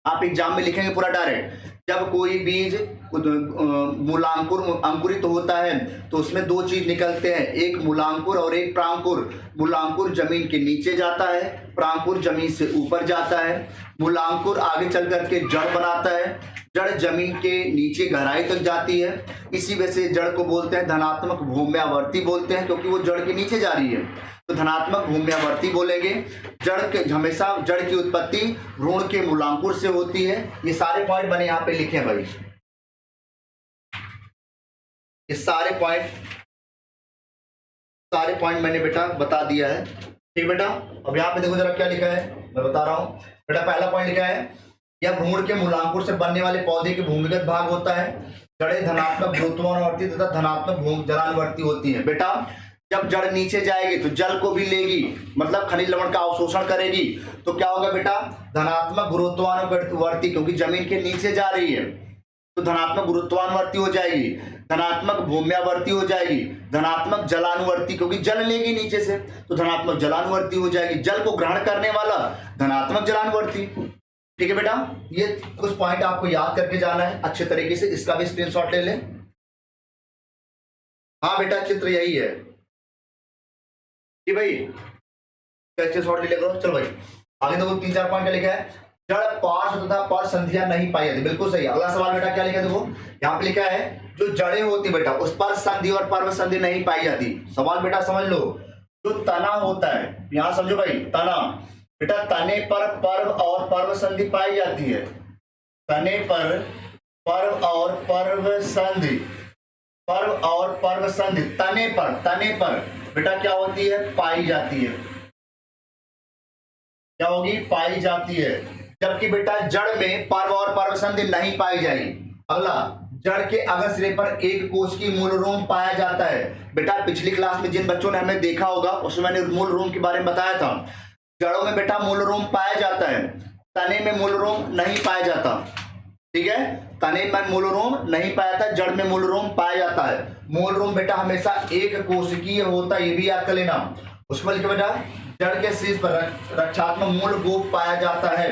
आप एग्जाम में लिखेंगे पूरा डायरेक्ट, जब कोई बीज मूलांकुर अंकुरित होता है तो उसमें दो चीज निकलते हैं, एक मूलांकुर और एक प्रांकुर। मूलांकुर जमीन के नीचे जाता है, प्रांकुर जमीन से ऊपर जाता है। मूलांकुर आगे चल करके जड़ बनाता है, जड़ जमीन के नीचे गहराई तक जाती है। इसी वजह से जड़ को बोलते हैं धनात्मक भूम्यावर्ती बोलते हैं, क्योंकि वो जड़ के नीचे जा रही है तो धनात्मक भूम्यावर्ती बोलेंगे। जड़ के हमेशा जड़ की उत्पत्ति भ्रूण के मूलांकुर से होती है। ये सारे पॉइंट मैंने यहाँ पे लिखे हैं भाई, ये सारे पॉइंट मैंने बेटा बता दिया है, ठीक बेटा। अब यहाँ पे देखो जरा क्या लिखा है, मैं बता रहा हूँ बेटा। पहला पॉइंट लिखा है, यह भ्रूण के मूलांकुर से बनने वाले पौधे के भूमिगत भाग होता है। जड़ें धनात्मक गुरुत्वानुवर्ती तथा धनात्मक जलानुवर्ती होती है। बेटा जब जड़ नीचे जाएगी तो जल को भी लेगी, मतलब खनिज लवण का अवशोषण करेगी, तो क्या होगा बेटा, धनात्मक गुरुत्वानुवर्ती, क्योंकि जमीन के नीचे जा रही है तो धनात्मक गुरुत्वानुवर्ती हो जाएगी, धनात्मक भूम्यावर्ती हो जाएगी, धनात्मक जलानुवर्ती, क्योंकि जल लेगी नीचे से तो धनात्मक जलानुवर्ती हो जाएगी, जल को ग्रहण करने वाला धनात्मक जलानुवर्ती। ठीक है बेटा, ये कुछ पॉइंट आपको याद करके जाना है अच्छे तरीके से, इसका भी स्क्रीनशॉट ले लें। हाँ बेटा चित्र यही है कि भाई स्क्रीनशॉट ले लेगा। चलो भाई आगे देखो 3-4 पॉइंट लिखा है, जड़ पार्श्व तथा पर संधियां नहीं पाई जाती। बिल्कुल सही। अगला सवाल बेटा क्या लिखा है, देखो यहाँ पे लिखा है जो जड़ें होती बेटा उस पर संधि और पर्व संधि नहीं पाई जाती। सवाल बेटा समझ लो, जो तना होता है, यहां समझो भाई, तना बेटा, तने पर पर्व और पर्व संधि पाई जाती है। तने पर पर्व और पर्व संधि, पर्व और पर्व संधि तने पर बेटा क्या होती है, पाई जाती है। क्या होगी, पाई जाती है। जबकि बेटा जड़ में पर्व और पर्व संधि नहीं पाई जाएगी। अगला, जड़ के अगर सिरे पर एक कोश की मूल रोम पाया जाता है। बेटा पिछली क्लास में जिन बच्चों ने हमें देखा होगा उसमें मैंने मूल रोम के बारे में बताया था। जड़ों में बेटा मूल रोम पाया जाता है, तने में मूल रोम नहीं पाया जाता। ठीक है, तने में मूल रोम नहीं पाया जाता, जड़ में मूल रोम पाया जाता है। मूल रोम बेटा हमेशा एक कोशिकीय होता है, ये भी याद कर लेना। उसमें लिखा बेटा जड़ के शीर्ष पर रक्षात्मक मूल गोप पाया जाता है।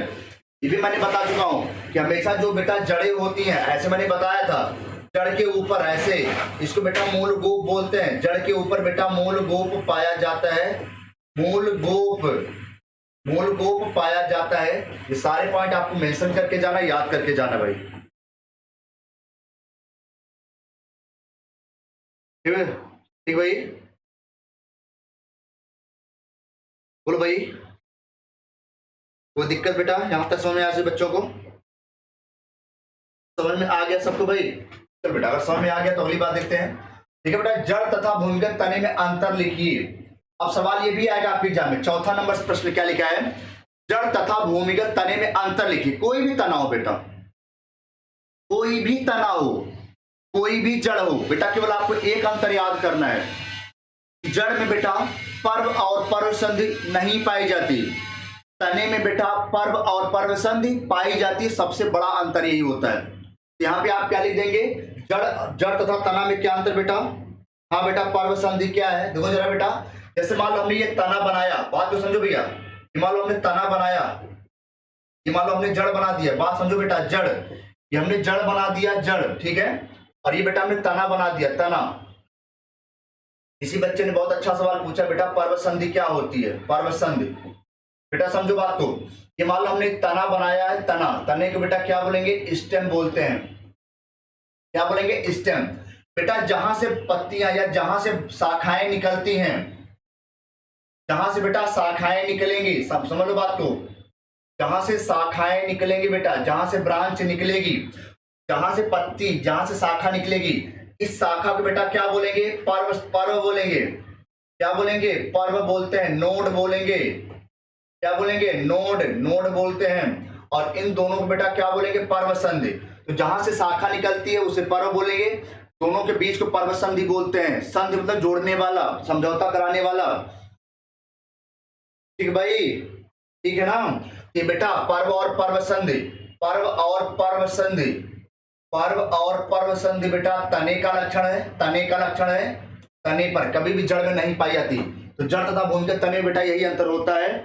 ये भी मैंने बता चुका हूं कि हमेशा जो बेटा जड़ें होती हैं, ऐसे मैंने बताया था, जड़ के ऊपर ऐसे, इसको बेटा मूल गोप बोलते हैं। जड़ के ऊपर बेटा मूल गोप पाया जाता है, मूल गोप पाया जाता है। ये सारे पॉइंट आपको मेंशन करके जाना, याद करके जाना भाई। ठीक है, ठीक भाई, बोलो भाई, कोई दिक्कत बेटा यहां तक समझ में आ जाए बच्चों को? समझ में आ गया सबको भाई? चल बेटा अगर समझ में आ गया तो अगली बात देखते हैं। ठीक है बेटा, जड़ तथा भूमिगत तने में अंतर लिखिए। अब सवाल ये भी आएगा आपके एग्जाम में, चौथा नंबर प्रश्न क्या लिखा है, जड़ तथा भूमिगत तने में अंतर लिखिए। कोई भी तना हो बेटा, कोई भी तना हो, कोई भी जड़ हो बेटा, केवल आपको एक अंतर याद करना है, जड़ में बेटा पर्व और पर्व संधि नहीं पाई जाती, तने में बेटा पर्व और पर्व संधि पाई जाती है। सबसे बड़ा अंतर यही होता है। यहाँ पे आप क्या लिख देंगे, जड़ तथा तना में क्या अंतर बेटा? हाँ बेटा पर्व संधि क्या है, देखो जरा बेटा, जैसे मान लो हमने ये तना बनाया, बात को समझो भैया, ये मान लो हमने तना बनाया, ये मान लो हमने जड़ बना दिया, बात समझो बेटा, जड़, ये हमने जड़ बना दिया, जड़, ठीक है। और ये बेटा हमने तना बना दिया, तना। इसी बच्चे ने बहुत अच्छा सवाल पूछा बेटा, पर्व संधि क्या होती है, पर्व संधि। बेटा समझो बात को, ये मान लो हमने तना बनाया है, तना, तने को बेटा क्या बोलेंगे, स्टेम बोलते हैं। क्या बोलेंगे, स्टेम। बेटा जहां से पत्तियां या जहां से शाखाएं निकलती हैं, जहां से बेटा शाखाएं निकलेंगी, सब समझ लो बात को, जहां से शाखाएं निकलेंगी बेटा, जहां से ब्रांच निकलेगी, जहां से पत्ती, जहां से शाखा निकलेगी, इस शाखा को बेटा क्या बोलेंगे, पर्व, पर्व बोलेंगे। क्या बोलेंगे, पर्व बोलते हैं, नोड बोलेंगे। क्या बोलेंगे, नोड, नोड बोलते हैं। और इन दोनों को बेटा क्या बोलेंगे, पर्व संधि। तो जहां से शाखा निकलती है उसे पर्व बोलेंगे, दोनों के बीच को पर्व संधि बोलते हैं। संधि मतलब जोड़ने वाला, समझौता कराने वाला, ठीक भाई, ठीक है ना। ये बेटा पर्व और पर्व संधि, पर्व और पर्व संधि, पर्व और पर्व संधि बेटा तने का लक्षण है, तने का लक्षण है। तने पर कभी भी जड़ में नहीं पाई जाती, तो जड़ तथा भूमि के तने बेटा यही अंतर होता है,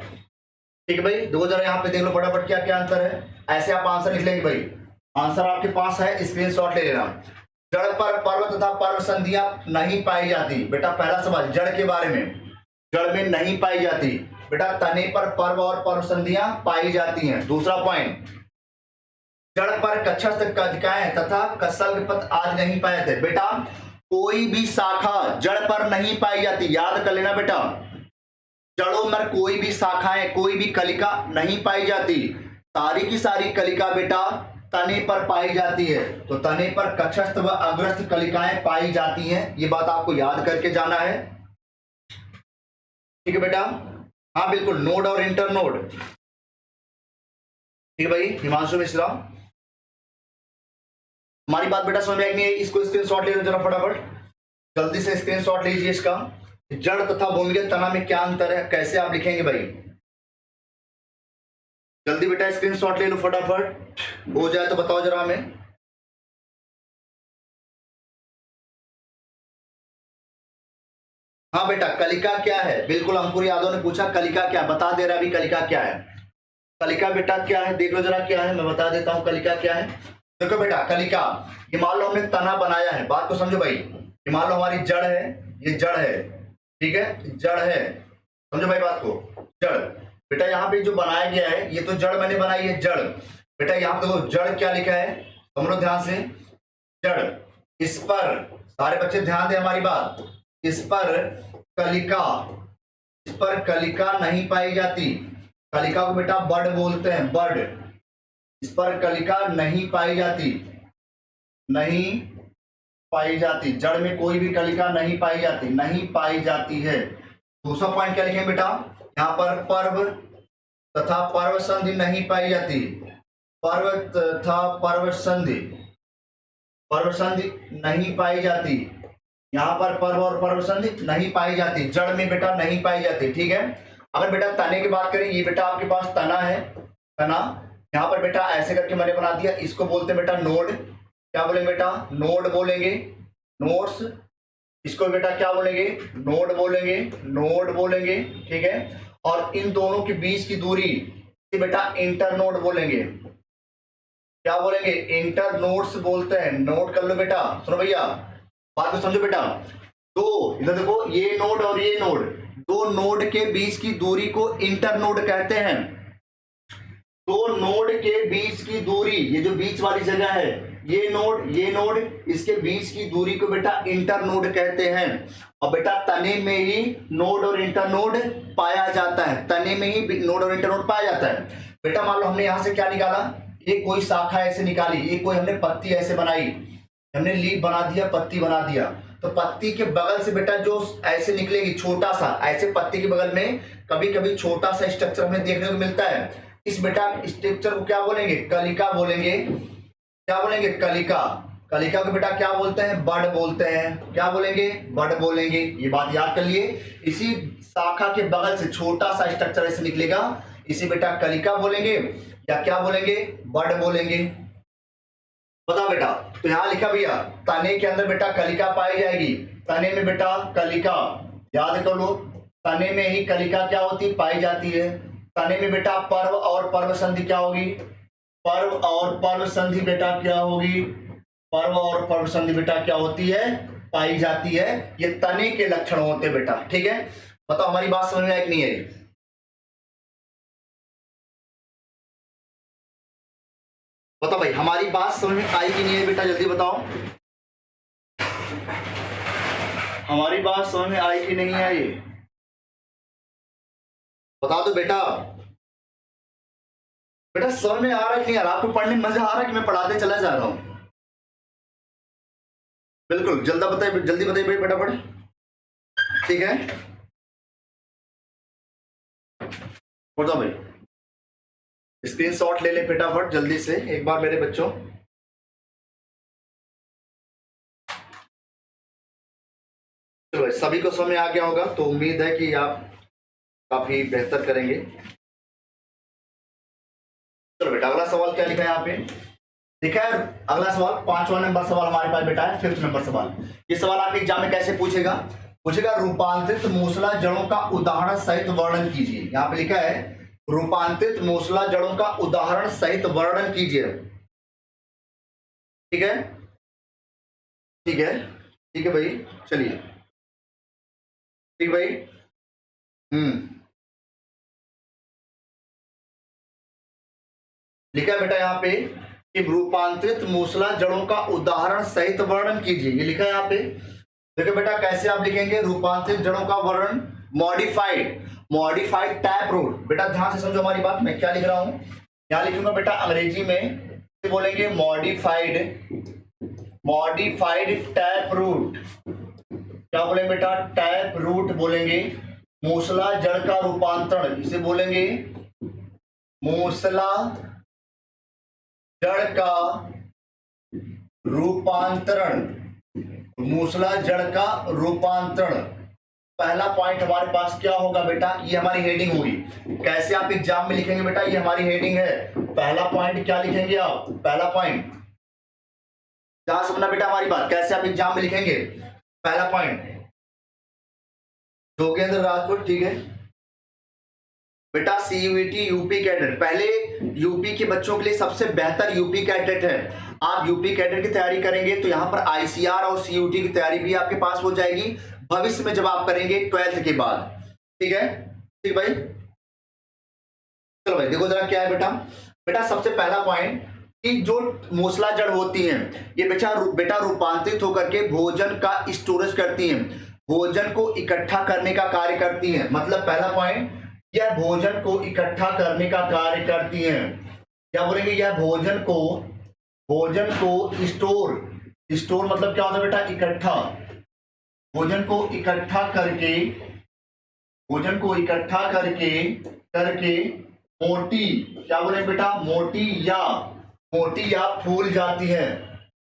ठीक है भाई। दो जरा यहाँ पे देख लो फटाफट क्या क्या अंतर है, ऐसे आप आंसर लिख लेंगे भाई, आंसर आपके पास है, स्क्रीनशॉट ले लेना। जड़ पर पर्व तथा पर्व संधियां नहीं पाई जाती, बेटा पहला सवाल जड़ के बारे में, जड़ में नहीं पाई जाती। बेटा तने पर पर्व और पर्व संधियां पाई जाती हैं। दूसरा पॉइंट, जड़ पर कक्षस्थ कलिकाएं तथा कसल्गपत्र आदि नहीं पाए जाते। बेटा कोई भी शाखा जड़ पर नहीं पाई जाती, याद कर लेना बेटा, जड़ों में कोई भी शाखाएं, कोई भी कलिका नहीं पाई जाती, सारी की सारी कलिका बेटा तने पर पाई जाती है। तो तने पर कक्षस्थ व अग्रस्थ कलिकाएं पाई जाती हैं, ये बात आपको याद करके जाना है, ठीक है बेटा। हाँ बिल्कुल, नोड और इंटर नोड, ठीक है भाई। हिमांशु मिश्रा, हमारी बात बेटा समझ में आई नहीं है, इसको स्क्रीनशॉट ले लो जरा फटाफट, जल्दी से स्क्रीनशॉट लीजिए इसका। जड़ तथा भूमिगत तना में क्या अंतर है, कैसे आप लिखेंगे भाई, जल्दी बेटा स्क्रीनशॉट ले लो फटाफट, हो जाए तो बताओ जरा हमें। हाँ बेटा कलिका क्या है, बिल्कुल अंकुर यादव ने पूछा कलिका क्या, बता दे रहा अभी कलिका क्या है। कलिका बेटा क्या है, देख लो जरा क्या है, मैं बता देता हूं कलिका क्या है। देखो बेटा कलिका, ये मान लो हमने तना बनाया है, बात को समझो भाई, ये मान लो हमारी जड़ है, ये जड़ है, ठीक है, जड़ है, समझो भाई बात को, जड़। बेटा यहाँ पे जो बनाया गया है, ये तो जड़ मैंने बनाई है, जड़। बेटा यहाँ पे देखो जड़ क्या लिखा है, समझो ध्यान से, जड़, इस पर, सारे बच्चे ध्यान दें हमारी बात, इस पर कलिका, इस पर कलिका नहीं पाई जाती, कलिका को बेटा बड बोलते हैं, बड, इस पर कलिका नहीं पाई जाती, नहीं पाई जाती, जड़ में कोई भी कलिका नहीं पाई जाती, नहीं पाई जाती है। दूसरा पॉइंट क्या लिखेंगे बेटा, यहाँ पर पर्व तथा पर्व संधि नहीं पाई जाती, पर्व तथा पर्व संधि, पर्व संधि नहीं पाई जाती, यहाँ पर पर्व और पर्व संधि नहीं पाई जाती, जड़ में बेटा नहीं पाई जाती, ठीक है। अगर बेटा तने की बात करें, ये बेटा आपके पास तना है, तना, यहाँ पर बेटा ऐसे करके मैंने बना दिया, इसको बोलते हैं बेटा नोड। क्या बोलेंगे बेटा, नोड बोलेंगे, नोड्स, इसको बेटा क्या बोलेंगे, नोड बोलेंगे, नोड बोलेंगे, ठीक है। और इन दोनों के बीच की दूरी बेटा इंटर नोड बोलेंगे, क्या बोलेंगे, इंटर नोड्स बोलते हैं, नोट कर लो बेटा, सुनो भैया बात को समझो बेटा। दो, इधर देखो, ये नोड और ये नोड, दो नोड के बीच की दूरी को इंटर नोड कहते हैं। दो नोड के बीच की दूरी, ये जो बीच वाली जगह है, ये नोड, इसके बीच की दूरी को बेटा इंटर नोड कहते हैं। और बेटा तने में ही नोड और इंटर नोड पाया जाता है, तने में ही नोड और इंटर नोड पाया जाता है। बेटा मान लो हमने यहां से क्या निकाला, ये कोई शाखा ऐसे निकाली, ये कोई हमने पत्ती ऐसे बनाई, हमने लीफ बना दिया, पत्ती बना दिया, तो पत्ती के बगल से बेटा जो ऐसे निकलेगी छोटा सा, ऐसे पत्ती के बगल में कभी कभी छोटा सा स्ट्रक्चर हमें देखने को मिलता है, इस बेटा स्ट्रक्चर को क्या बोलेंगे, कलिका बोलेंगे। क्या बोलेंगे, कलिका। कलिका को बेटा क्या बोलते हैं, बड बोलते हैं, क्या बोलेंगे, बड बोलेंगे, ये बात याद कर लिए। इसी शाखा के बगल से छोटा सा स्ट्रक्चर ऐसे निकलेगा, इसे बेटा कलिका बोलेंगे या क्या बोलेंगे, बड बोलेंगे। बताओ बेटा, तो यहां लिखा भैया तने के अंदर बेटा कलिका पाई जाएगी, तने में बेटा कलिका, याद कर लो, तने में ही कलिका क्या होती है, पाई जाती है। तने में बेटा पर्व और पर्व संधि क्या होगी, पर्व और पर्व संधि बेटा क्या होगी, पर्व और पर्व संधि बेटा क्या होती है, पाई जाती है। ये तने के लक्षण होते हैं बेटा, ठीक है। बताओ हमारी बात समझ में आई कि नहीं आई? बताओ भाई हमारी बात समझ में आई कि नहीं है बेटा, जल्दी बताओ। हमारी बात समझ में आई कि नहीं आई, बता दो बेटा। बेटा समझ में आ रहा है कि नहीं आ रहा, आपको पढ़ने में मजा आ रहा है कि मैं पढ़ाते चला जा रहा हूं? बिल्कुल जल्दी बताइए, जल्दी बताइए भाई फटाफट, ठीक है। बताओ भाई, स्क्रीनशॉट ले ले फटाफट जल्दी से एक बार मेरे बच्चों। चलो भाई सभी को समझ में आ गया होगा, तो उम्मीद है कि आप काफी बेहतर करेंगे। चलो बेटा अगला सवाल क्या लिखा है यहाँ पे, लिखा है अगला सवाल 5वां नंबर सवाल हमारे पास बेटा है, 5th नंबर सवाल। ये सवाल आपके एग्जाम में कैसे पूछेगा, पूछेगा रूपांतरित मूसला जड़ों का उदाहरण सहित वर्णन कीजिए। यहाँ पे लिखा है रूपांतरित मूसला जड़ों का उदाहरण सहित वर्णन कीजिए, ठीक है, ठीक है, ठीक है भाई, चलिए ठीक भाई। लिखा है बेटा यहाँ पे कि रूपांतरित मूसला जड़ों का उदाहरण सहित वर्णन कीजिए, ये लिखा है यहाँ पे। देखो बेटा कैसे आप लिखेंगे रूपांतरित जड़ों का वर्णन, मॉडिफाइड टैप रूट। बेटा ध्यान से समझो हमारी बात, मैं क्या लिख रहा हूं, यहां लिखूंगा बेटा अंग्रेजी में बोलेंगे मॉडिफाइड टैप रूट। क्या बोलेंगे बेटा, टैप रूट बोलेंगे। मूसला जड़ का रूपांतरण, इसे बोलेंगे मूसला जड़ का रूपांतरण, मूसला जड़ का रूपांतरण। पहला पॉइंट हमारे पास क्या होगा बेटा, ये हमारी हेडिंग होगी। कैसे आप एग्जाम में लिखेंगे बेटा, ये हमारी हेडिंग है। पहला पॉइंट क्या लिखेंगे आप, पहला पॉइंट, ध्यान से सुनना बेटा हमारी बात, कैसे आप एग्जाम में लिखेंगे। पहला पॉइंट जोगेंद्र राजपूत, ठीक है बेटा। सीयूईटी यूपी कैडेट, पहले यूपी के बच्चों के लिए सबसे बेहतर यूपी कैडेट है। आप यूपी कैडेट की तैयारी करेंगे तो यहाँ पर आईसीआर और सीयूटी की तैयारी भी आपके पास हो जाएगी भविष्य में जब आप करेंगे 12th के बाद, ठीक है, ठीक भाई। चलो भाई देखो जरा क्या है बेटा, बेटा सबसे पहला पॉइंट कि जो मूसला जड़ होती हैं ये बेटा रूपांतरित होकर के भोजन का स्टोरेज करती हैं, भोजन को इकट्ठा करने का कार्य करती हैं। मतलब पहला पॉइंट, यह भोजन को इकट्ठा करने का कार्य करती हैं। क्या बोलेंगे, यह भोजन को स्टोर मतलब क्या होता है बेटा, इकट्ठा। भोजन को इकट्ठा करके मोटी, क्या बोलेंगे बेटा, मोटी या फूल जाती है।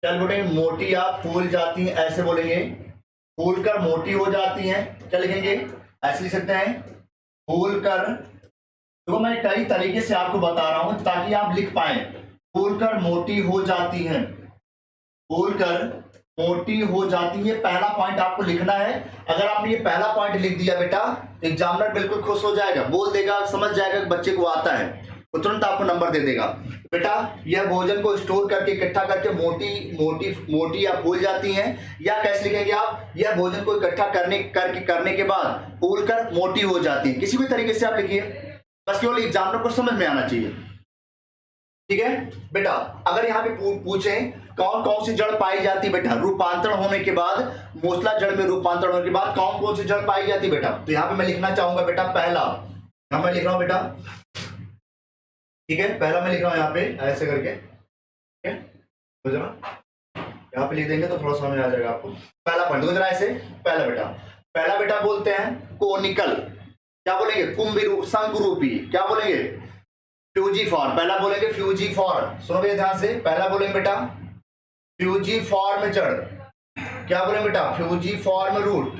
क्या बोलेंगे, मोटी या फूल जाती है, ऐसे बोलेंगे। फूल कर मोटी हो जाती हैं, क्या लिखेंगे, ऐसे लिख सकते हैं, फूल कर। तो मैं कई तरीके से आपको बता रहा हूं ताकि आप लिख पाए। फूल कर मोटी हो जाती हैं, फूल कर मोटी हो जाती है, पहला पॉइंट आपको लिखना है। अगर आपने ये पहला पॉइंट लिख दिया बेटा, एग्जामिनर बिल्कुल खुश हो जाएगा, बोल देगा, समझ जाएगा कि बच्चे को आता है, वो तुरंत आपको नंबर दे देगा। बेटा यह भोजन को स्टोर करके इकट्ठा करके मोटी या फूल जाती हैं, या कैसे लिखेंगे आप, यह भोजन को इकट्ठा करने के बाद फूल कर मोटी हो जाती है। किसी भी तरीके से आप लिखिए, बस केवल एग्जामिनर को समझ में आना चाहिए, ठीक है बेटा। अगर यहाँ पे पूछे कौन कौन सी जड़ पाई जाती है बेटा रूपांतरण होने के बाद, मूसला जड़ में रूपांतरण होने के बाद कौन कौन सी जड़ पाई जाती है बेटा, तो यहाँ पे मैं लिखना चाहूंगा बेटा पहला, यहाँ मैं लिख रहा हूं बेटा, ठीक है, पहला मैं लिख रहा हूं यहाँ पे ऐसे करके, ठीक है, तो जरा यहाँ पे लिख देंगे तो थोड़ा समझ आ जाएगा आपको। पहला पॉइंट तो जरा ऐसे, पहला बेटा बोलते हैं कोनिकल, क्या बोलेंगे, कुंभ शंकुरूपी, क्या बोलेंगे, फ्यूजीफॉर्म। पहला बोलेंगे फ्यूजीफॉर्म, सुनोगे ध्यान से, पहला बोलेंगे बेटा फ्यूजीफॉर्म जड़, क्या बोलेंगे बेटा, फ्यूजीफॉर्म रूट।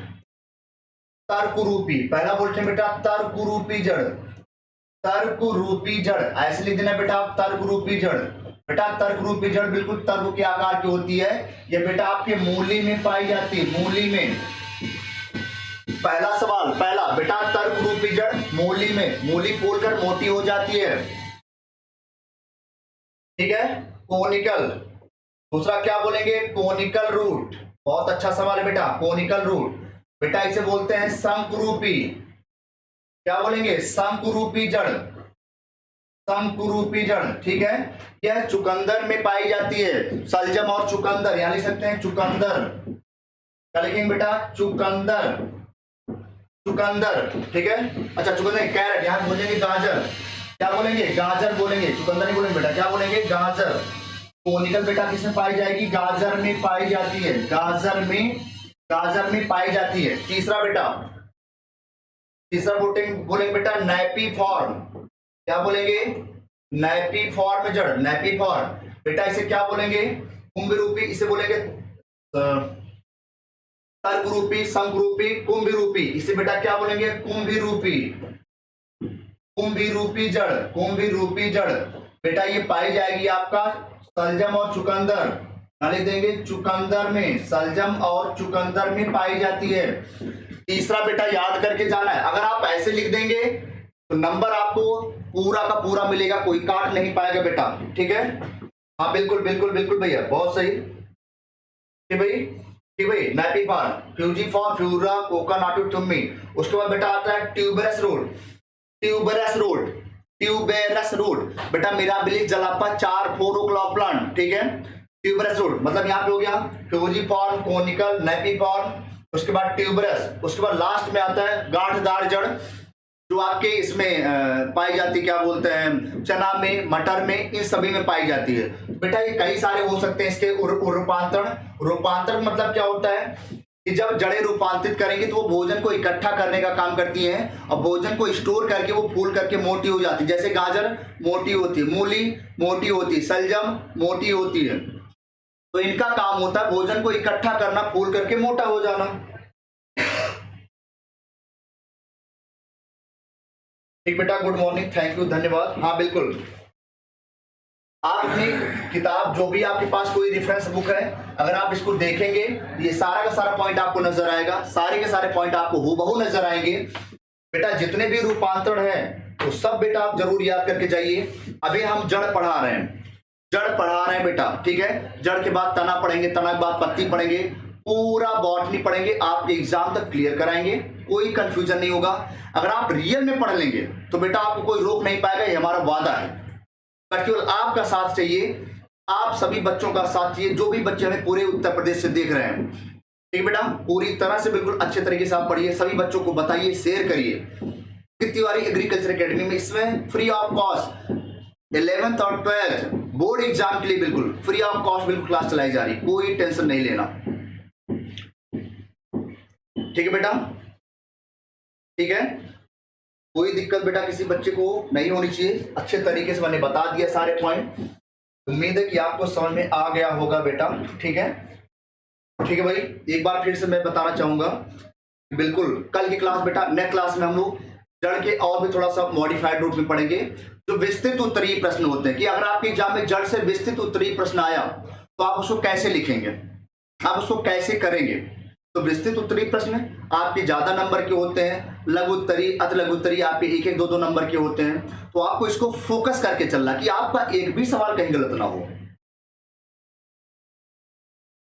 तर्करूपी, पहला बोलते हैं बेटा तर्करूपी जड़, तर्करूपी जड़, ऐसे लिख देना बेटा आप, तर्करूपी जड़। बेटा तर्करूपी जड़ बिल्कुल तर्क के आकार की होती है, ये बेटा आपके मूली में पाई जाती है, मूली में, पहला सवाल, पहला बेटा, तर्क रूपी जड़ मूली में, मूली फूलकर मोटी हो जाती है, ठीक है, कोनिकल। दूसरा क्या बोलेंगे, कोनिकल रूट। बहुत अच्छा सवाल है बेटा, कोनिकल रूट। बेटा इसे बोलते हैं शंकुरूपी, क्या बोलेंगे, शंकुरूपी जड़, शंकुरूपी जड़, ठीक है। यह चुकंदर में पाई जाती है, सलजम और चुकंदर, यहां लिख सकते हैं चुकंदर, क्या लिखेंगे बेटा, चुकंदर, चुकंदर, ठीक है। अच्छा चुकंदर, कैरेट, यहां बोलेंगे गाजर, क्या बोलेंगे, गाजर बोलेंगे, चुकंदर नहीं बोलेंगे बेटा, क्या बोलेंगे, गाजर। कोनिकल बेटा किसमें पाई जाएगी, गाजर में पाई जाती है, गाजर में, गाजर में पाई जाती है। तीसरा बेटा, तीसरा बोलेंगे बेटा नैपी फॉर्म, क्या बोलेंगे, नैपी फॉर्म जड़, नैपी फॉर्म। बेटा इसे क्या बोलेंगे, कुंभ रूपी, इसे बोलेंगे तर्क रूपी, शंख रूपी, कुंभ रूपी, इसे बेटा क्या बोलेंगे, कुंभी रूपी, कुंभी रूपी जड़, कुंभी रूपी जड़। बेटा ये पाई जाएगी आपका सलजम और चुकंदर, लिख देंगे चुकंदर में, सलजम और चुकंदर में पाई जाती है। तीसरा बेटा याद करके जाना है, अगर आप ऐसे लिख देंगे तो नंबर आपको पूरा का पूरा मिलेगा, कोई काट नहीं पाएगा बेटा, ठीक है। हाँ बिल्कुल बिल्कुल बिल्कुल भैया, बहुत सही, ठीक भाई, ठीक भाई। नैपी फॉर्म, फ्यूजीफॉर्म, फ्यूरा, कोकानाटू, टुम्मी। उसके बाद बेटा आता है tuberous root, tuberous root, tuberous root. बेटा मिराबिलिस जलापा 4 फोरोक्लॉ प्लांट, ठीक है। ट्यूबरस रूट मतलब यहाँ पे हो गया फ्यूजीफॉर्म, कोनिकल, नैपी फॉर्म, उसके बाद ट्यूबरस, उसके बाद लास्ट में आता है गांठदार जड़, जो आपके इसमें पाई जाती है, क्या बोलते हैं, चना में, मटर में, इन सभी में पाई जाती है। बेटा ये कई सारे हो सकते हैं इसके रूपांतरण। रूपांतरण मतलब क्या होता है कि जब जड़ें रूपांतरित करेंगे तो वो भोजन को इकट्ठा करने का काम करती हैं और भोजन को स्टोर करके वो फूल करके मोटी हो जाती है। जैसे गाजर मोटी होती है, मूली मोटी होती है, सलजम मोटी होती है। तो इनका काम होता है भोजन को इकट्ठा करना, फूल करके मोटा हो जाना। ठीक बेटा, गुड मॉर्निंग, थैंक यू, धन्यवाद। हाँ बिल्कुल, आप अपनी किताब, जो भी आपके पास कोई रेफरेंस बुक है, अगर आप इसको देखेंगे ये सारा का सारा पॉइंट आपको नजर आएगा, सारे के सारे पॉइंट आपको हूबहू नजर आएंगे। बेटा जितने भी रूपांतरण है तो सब बेटा आप जरूर याद करके जाइए। अभी हम जड़ पढ़ा रहे हैं, जड़ पढ़ा रहे हैं बेटा, ठीक है। जड़ के बाद तना पढ़ेंगे, तना के बाद पत्ती पढ़ेंगे, पूरा बॉटनी पढ़ेंगे, आपके एग्जाम तक क्लियर कराएंगे, कोई कंफ्यूजन नहीं होगा। अगर आप रियल में पढ़ लेंगे तो बेटा आपको कोई रोक नहीं पाएगा, ये हमारा वादा है। केवल आपका साथ चाहिए, आप सभी बच्चों का साथ चाहिए, जो भी बच्चे हमें पूरे उत्तर प्रदेश से देख रहे हैं, ठीक बेटा। पूरी तरह से बिल्कुल अच्छे तरीके से आप पढ़िए, सभी बच्चों को बताइए, शेयर करिए। तिवारी एग्रीकल्चर एकेडमी में इसमें फ्री ऑफ कॉस्ट 11th और 12th बोर्ड एग्जाम के लिए बिल्कुल फ्री ऑफ कॉस्ट बिल्कुल क्लास चलाई जा रही, कोई टेंशन नहीं लेना, ठीक है बेटा, ठीक है। कोई दिक्कत बेटा किसी बच्चे को नहीं होनी चाहिए, अच्छे तरीके से मैंने बता दिया सारे पॉइंट। उम्मीद है कि आपको समझ में आ गया होगा बेटा, ठीक है, ठीक है भाई। एक बार फिर से मैं बताना चाहूंगा, बिल्कुल कल की क्लास बेटा, नेक्स्ट क्लास में हम लोग जड़ के और भी थोड़ा सा मॉडिफाइड रूप में पढ़ेंगे। जो विस्तृत उत्तरीय प्रश्न होते हैं कि अगर आपके एग्जाम में जड़ से विस्तृत उत्तरीय प्रश्न आया तो आप उसको कैसे लिखेंगे, आप उसको कैसे करेंगे। तो विस्तृत उत्तरीय प्रश्न आपके ज्यादा नंबर के होते हैं, लघु उत्तरीय, अति लघु उत्तरीय आपके 1-1, 2-2 नंबर के होते हैं। तो आपको इसको फोकस करके चलना कि आपका एक भी सवाल कहीं गलत ना हो।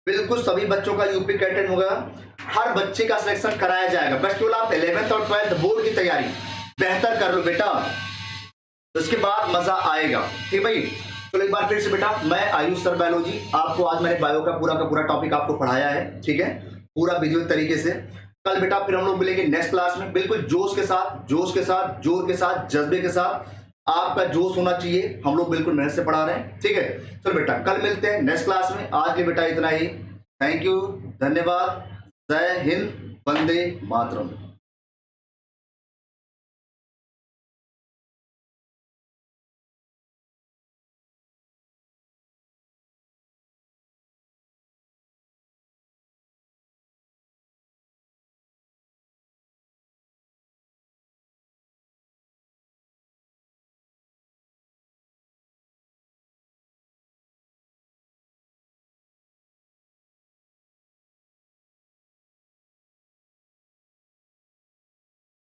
बिल्कुल सभी बच्चों का यूपी कैटेन होगा, हर बच्चे का सिलेक्शन कराया जाएगा। बस केवल आप 11th और 12th बोर्ड की तैयारी बेहतर कर लो बेटा, तो इसके बाद मजा आएगा, ठीक भाई। चलो एक बार फिर से बेटा, मैं आयुष सर बायोलॉजी, आपको आज मैंने बायो का पूरा टॉपिक आपको पढ़ाया है, ठीक है, पूरा वीडियो तरीके से। कल बेटा फिर हम लोग मिलेंगे नेक्स्ट क्लास में, बिल्कुल जोश के साथ, जोश के साथ, जोर के साथ, जज्बे के साथ। आपका जोश होना चाहिए, हम लोग बिल्कुल मेहनत से पढ़ा रहे हैं, ठीक है। चलो बेटा कल मिलते हैं नेक्स्ट क्लास में, आज के बेटा इतना ही। थैंक यू, धन्यवाद, जय हिंद, वंदे मातरम।